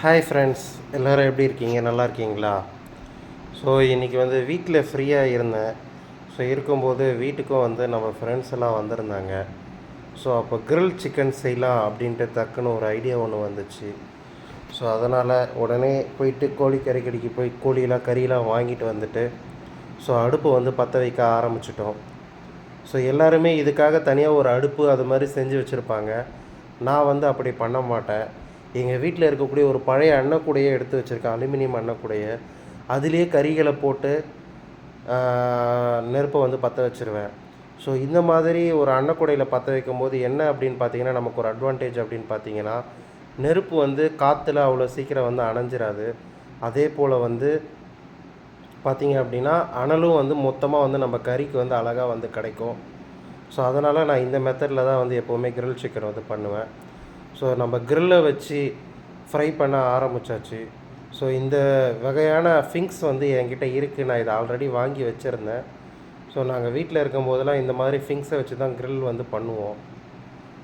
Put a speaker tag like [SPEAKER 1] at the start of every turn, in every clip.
[SPEAKER 1] Hi friends, எல்லோரும் எப்படி இருக்கீங்க? நல்லா இருக்கீங்களா? ஸோ இன்றைக்கி வந்து வீட்டில் ஃப்ரீயாக இருந்தேன். ஸோ இருக்கும்போது வீட்டுக்கும் வந்து நம்ம ஃப்ரெண்ட்ஸ் எல்லாம் வந்திருந்தாங்க. ஸோ அப்போ கிரில் சிக்கன் செய்யலாம் அப்படின்ட்டு டக்குன்னு ஒரு ஐடியா ஒன்று வந்துச்சு. ஸோ அதனால் உடனே போயிட்டு கோழிக்கறி கடைக்கு போய் கறியெலாம் வாங்கிட்டு வந்துட்டு ஸோ அடுப்பு வந்து பற்ற வைக்க ஆரம்பிச்சிட்டோம். ஸோ எல்லாருமே இதுக்காக தனியாக ஒரு அடுப்பு அது மாதிரி செஞ்சு வச்சுருப்பாங்க. நான் வந்து அப்படி பண்ண மாட்டேன். எங்கள் வீட்டில் இருக்கக்கூடிய ஒரு பழைய அன்னக்கூடையை எடுத்து வச்சுருக்கேன், அலுமினியம் அன்னக்கூடையை. அதுலேயே கறிகளை போட்டு நெருப்பை வந்து பற்ற வச்சுருவேன். ஸோ இந்த மாதிரி ஒரு அன்னக்கூடையில் பற்ற வைக்கும்போது என்ன அப்படின்னு பார்த்தீங்கன்னா, நமக்கு ஒரு அட்வான்டேஜ் அப்படின்னு பார்த்தீங்கன்னா, நெருப்பு வந்து காற்றுல அவ்வளோ சீக்கிரம் வந்து அணைஞ்சிராது. அதே போல் வந்து பார்த்திங்க அப்படின்னா, அனலும் வந்து மொத்தமாக வந்து நம்ம கறிக்கு வந்து அழகாக வந்து கிடைக்கும். ஸோ அதனால் நான் இந்த மெத்தடில் தான் வந்து எப்போவுமே கிரில் சிக்கன் வந்து பண்ணுவேன். ஸோ நம்ம கிரில்லை வச்சு ஃப்ரை பண்ண ஆரம்பித்தாச்சு. ஸோ இந்த வகையான ஃபிங்ஸ் வந்து என்கிட்ட இருக்குது. நான் இதை ஆல்ரெடி வாங்கி வச்சுருந்தேன். ஸோ நாங்கள் வீட்டில் இருக்கும்போதெல்லாம் இந்த மாதிரி ஃபிங்ஸை வச்சு தான் கிரில் வந்து பண்ணுவோம்.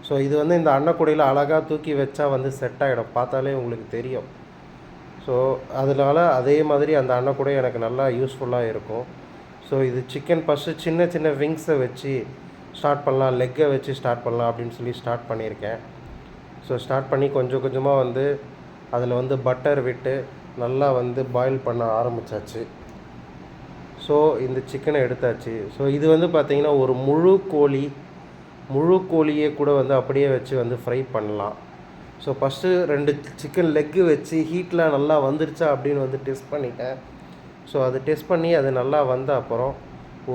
[SPEAKER 1] ஸோ இது வந்து இந்த அன்னக்கூடையில் அழகாக தூக்கி வச்சா வந்து செட் ஆகிடும், பார்த்தாலே உங்களுக்கு தெரியும். ஸோ அதனால் அதே மாதிரி அந்த அன்னக்கூடை எனக்கு நல்லா யூஸ்ஃபுல்லாக இருக்கும். ஸோ இது சிக்கன் ஃபஸ்ட்டு சின்ன சின்ன விங்ஸை வச்சு ஸ்டார்ட் பண்ணலாம், லெக்கை வச்சு ஸ்டார்ட் பண்ணலாம் அப்படின்னு சொல்லி ஸ்டார்ட் பண்ணியிருக்கேன். ஸோ ஸ்டார்ட் பண்ணி கொஞ்சம் கொஞ்சமாக வந்து அதில் வந்து பட்டர் விட்டு நல்லா வந்து பாயில் பண்ண ஆரம்பித்தாச்சு. ஸோ இந்த சிக்கனை எடுத்தாச்சு. ஸோ இது வந்து பார்த்திங்கன்னா ஒரு முழு கோழியே கூட வந்து அப்படியே வச்சு வந்து ஃப்ரை பண்ணலாம். ஸோ ஃபஸ்ட்டு 2 சிக்கன் லெக்கு வச்சு ஹீட்டில் நல்லா வந்துருச்சா அப்படின்னு வந்து டெஸ்ட் பண்ணிட்டேன். ஸோ அது டெஸ்ட் பண்ணி அது நல்லா வந்த அப்புறம்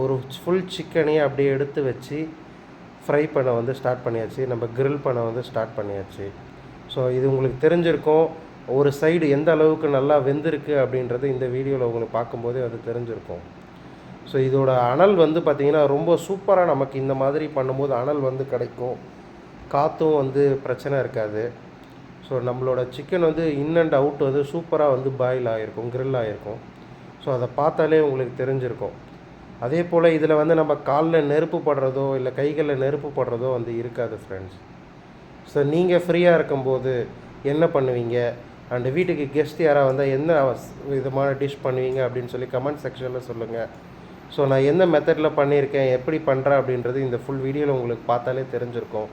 [SPEAKER 1] ஒரு ஃபுல் சிக்கனையே அப்படியே எடுத்து வச்சு ஃப்ரை பண்ண வந்து ஸ்டார்ட் பண்ணியாச்சு. நம்ம கிரில் பண்ண வந்து ஸ்டார்ட் பண்ணியாச்சு. ஸோ இது உங்களுக்கு தெரிஞ்சிருக்கும், ஒரு சைடு எந்த அளவுக்கு நல்லா வெந்திருக்கு அப்படின்றது இந்த வீடியோவில் உங்களுக்கு பார்க்கும்போதே அது தெரிஞ்சிருக்கும். ஸோ இதோட அனல் வந்து பார்த்திங்கன்னா ரொம்ப சூப்பராக நமக்கு இந்த மாதிரி பண்ணும்போது அனல் வந்து கிடைக்கும். காற்றும் வந்து பிரச்சனை இருக்காது. ஸோ நம்மளோட சிக்கன் வந்து இன் அண்ட் அவுட் வந்து சூப்பராக வந்து பாயில் ஆகிருக்கும், கிரில் ஆகிருக்கும். ஸோ அதை பார்த்தாலே உங்களுக்கு தெரிஞ்சிருக்கும். அதே போல் இதில் வந்து நம்ம காலில் நெருப்பு படுறதோ இல்லை கைகளில் நெருப்பு படுறதோ வந்து இருக்காது ஃப்ரெண்ட்ஸ். ஸோ நீங்கள் ஃப்ரீயாக இருக்கும்போது என்ன பண்ணுவீங்க, அண்டு வீட்டுக்கு கெஸ்ட் யாராக வந்தால் என்ன விதமான டிஷ் பண்ணுவீங்க அப்படின்னு சொல்லி கமெண்ட் செக்ஷனில் சொல்லுங்கள். ஸோ நான் எந்த மெத்தடில் பண்ணியிருக்கேன், எப்படி பண்ணுறேன் அப்படின்றது இந்த ஃபுல் வீடியோவில் உங்களுக்கு பார்த்தாலே தெரிஞ்சிருக்கும்.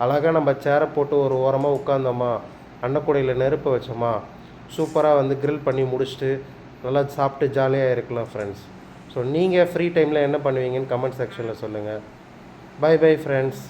[SPEAKER 1] அழகாக நம்ம சேரை போட்டு ஒரு ஓரமாக உட்காந்தோமா, அன்னக்கூடையில் நெருப்பை வச்சோமா, சூப்பராக வந்து கிரில் பண்ணி முடிச்சுட்டு நல்லா சாப்பிட்டு ஜாலியாக இருக்கலாம் ஃப்ரெண்ட்ஸ். ஸோ நீங்கள் ஃப்ரீ டைமில் என்ன பண்ணுவீங்கன்னு கமெண்ட் செக்ஷனில் சொல்லுங்கள். Bye bye friends.